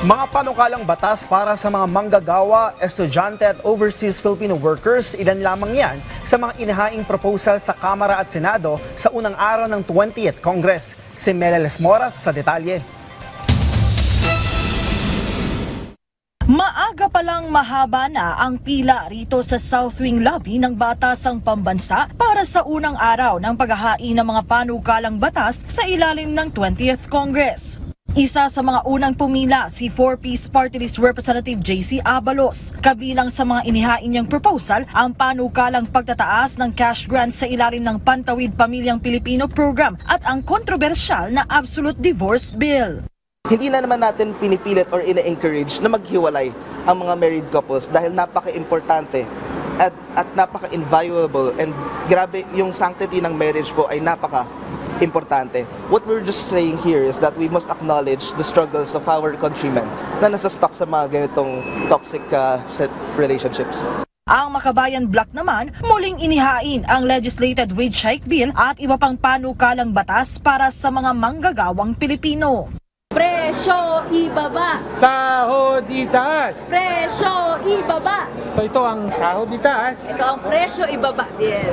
Mga panukalang batas para sa mga manggagawa, estudyante at overseas Filipino workers, ilan lamang yan sa mga inihaing proposal sa Kamara at Senado sa unang araw ng 20th Congress. Si Meleles Moras sa detalye. Maaga pa lang mahaba na ang pila rito sa South Wing Lobby ng Batasang Pambansa para sa unang araw ng paghahain ng mga panukalang batas sa ilalim ng 20th Congress. Isa sa mga unang pumila si 4-piece Party List Representative JC Abalos. Kabilang sa mga inihain niyang proposal ang panukalang pagtataas ng cash grants sa ilalim ng Pantawid Pamilyang Pilipino Program at ang kontrobersyal na Absolute Divorce Bill. Hindi na naman natin pinipilit or ina-encourage na maghiwalay ang mga married couples dahil napaka-importante at napaka-inviolable, and grabe yung sanctity ng marriage po ay napaka-importante. What we're just saying here is that we must acknowledge the struggles of our countrymen na nasa stuck sa mga ganitong toxic relationships. Ang Makabayan Bloc naman, muling inihain ang Legislated Wage Hike Bill at iba pang panukalang batas para sa mga manggagawang Pilipino. Presyo ibaba. Sahod itaas. Presyo ibaba. So ito ang sahod itaas. Ito ang presyo ibaba din.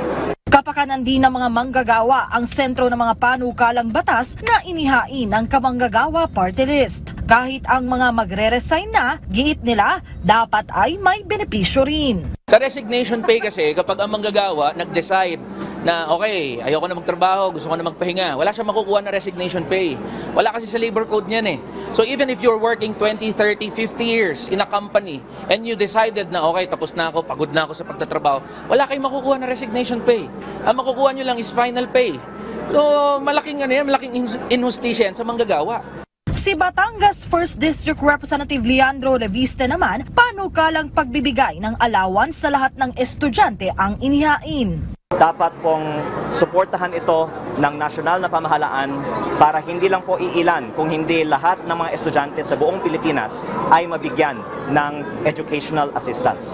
Kapakanan din ng mga manggagawa ang sentro ng mga panukalang batas na inihain ng Kamanggagawa Party List. Kahit ang mga magre-resign na, giit nila, dapat ay may benepisyo rin. Sa resignation pay kasi, kapag ang manggagawa nag-decide na okay, ayoko na magtrabaho, gusto ko na magpahinga, wala siyang makukuha na resignation pay. Wala kasi sa labor code niyan eh. So even if you're working 20, 30, 50 years in a company and you decided na okay, tapos na ako, pagod na ako sa pagtatrabaho, wala kayong makukuha na resignation pay. Ang makukuha nyo lang is final pay. So malaking inhustisya yan sa manggagawa. Si Batangas 1st District Representative Leandro Leviste naman, panukalang pagbibigay ng allowance sa lahat ng estudyante ang inihain. Dapat pong suportahan ito ng nasyonal na pamahalaan para hindi lang po iilan, kung hindi lahat ng mga estudyante sa buong Pilipinas ay mabigyan ng educational assistance.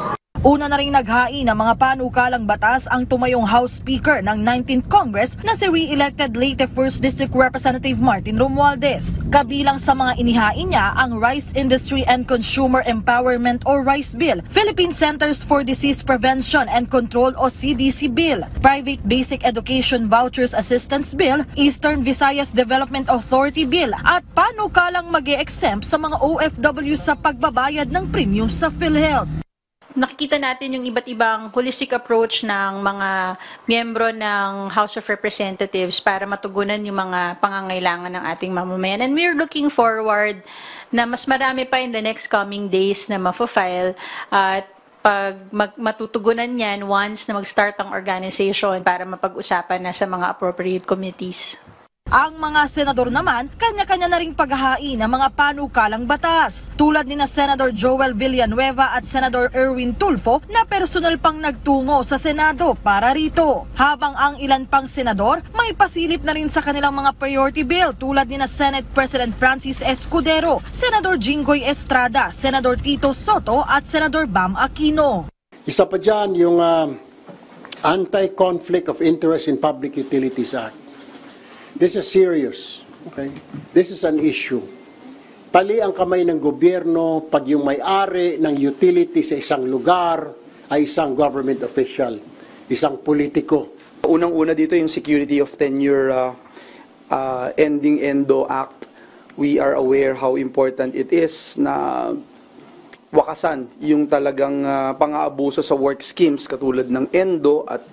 Una na ring naghain ng mga panukalang batas ang tumayong House Speaker ng 19th Congress na si re-elected Leyte 1st District Representative Martin Romualdez. Kabilang sa mga inihain niya ang Rice Industry and Consumer Empowerment or RICE Bill, Philippine Centers for Disease Prevention and Control o CDC Bill, Private Basic Education Vouchers Assistance Bill, Eastern Visayas Development Authority Bill at panukalang mag-e-exempt sa mga OFW sa pagbabayad ng premium sa PhilHealth. Nakikita natin yung iba't ibang holistic approach ng mga miyembro ng House of Representatives para matugunan yung mga pangangailangan ng ating mamamayan. And we're looking forward na mas marami pa in the next coming days na mafafile at pag matutugunan yan once na mag-start ang organization para mapag-usapan na sa mga appropriate committees. Ang mga senador naman, kanya-kanya na ring paghahain ng mga panukalang batas. Tulad ni na Senator Joel Villanueva at Senator Erwin Tulfo na personal pang nagtungo sa Senado para rito. Habang ang ilan pang senador may pasilip na rin sa kanilang mga priority bill tulad ni na Senate President Francis Escudero, Senator Jinggoy Estrada, Senator Tito Soto at Senator Bam Aquino. Isa pa dyan yung Anti-Conflict of Interest in Public Utilities Act. This is serious. Okay? This is an issue. Tali ang kamay ng gobyerno pag yung may-ari ng utility sa isang lugar ay isang government official, isang politiko. Unang-una dito yung Security of Tenure Ending ENDO Act. We are aware how important it is na wakasan yung talagang pang-aabuso sa work schemes katulad ng ENDO at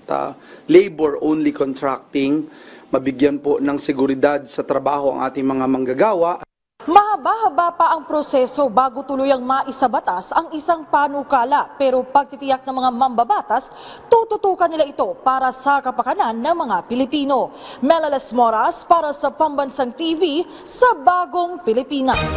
labor-only contracting. Mabigyan po ng seguridad sa trabaho ang ating mga manggagawa. Mahaba-haba pa ang proseso bago tuluyang maisabatas ang isang panukala, pero pagtitiyak ng mga mambabatas, tututukan nila ito para sa kapakanan ng mga Pilipino. Meleles Moras para sa Pambansang TV sa Bagong Pilipinas.